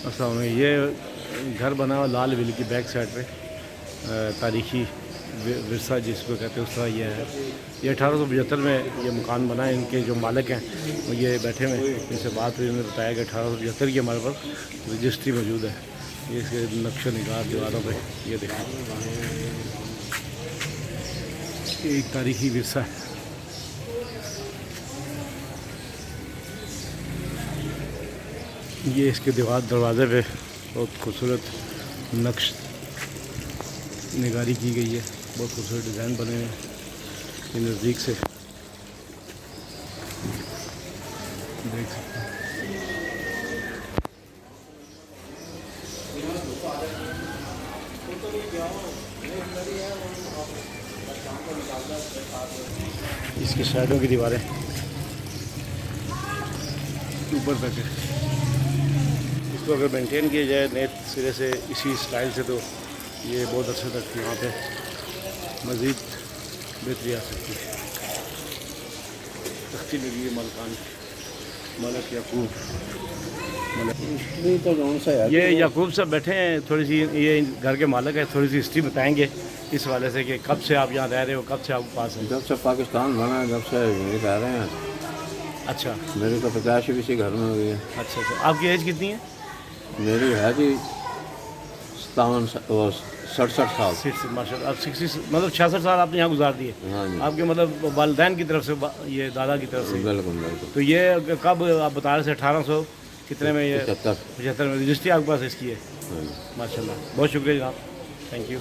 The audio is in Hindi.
अस्सलाम वालेकुम। ये घर बना हुआ लाल विल की बैक साइड पे तारीखी विरसा जिसको कहते हैं उस तरह ये है। ये 1875 में ये मकान बना है। इनके जो मालिक हैं वो ये बैठे हुए हैं, इनसे बात हुई, उन्होंने बताया कि 1875 की हमारे पास रजिस्ट्री मौजूद है। ये इसके नक्शो निगार दीवारों पे ये देखें, ये एक तारीखी विरसा है। ये इसके दीवार दरवाज़े पे बहुत खूबसूरत नक्श निगारी की गई है, बहुत खूबसूरत डिज़ाइन बने हैं। ये नज़दीक से देख सकते हैं। इसकी साइडों की दीवारें ऊपर तक है। इसको अगर मेंटेन किया जाए नए सिरे से इसी स्टाइल से तो ये बहुत अच्छे तक यहाँ पे मज़ीद बेहतरी आ सकती है। तख्ती लगी है मलक याकूब ये याकूब साहब बैठे हैं। थोड़ी सी ये घर के मालिक है, थोड़ी सी हिस्ट्री बताएंगे इस वाले से कि कब से आप यहाँ रह रहे हो, कब से आपके पास है? जब से पाकिस्तान बना है जब से यहीं रह रहे हैं। अच्छा, मेरी तो 50 इसी घर में हुई है। अच्छा अच्छा। आपकी एज कितनी है? मेरी है जी 67 साल। 60 माशाल्लाह। आप 60 मतलब 66 साल आपने यहाँ गुजार दिए। हाँ जी, आपके मतलब वालिदैन की तरफ से ये दादा की तरफ से। बिल्कुल बिल्कुल। तो ये कब आप बता रहे थे 1800 कितने में? ये 75। 75 में रजिस्ट्री आपके पास इसकी है। हाँ जी। माशाल्लाह, बहुत शुक्रिया जनाब, थैंक यू।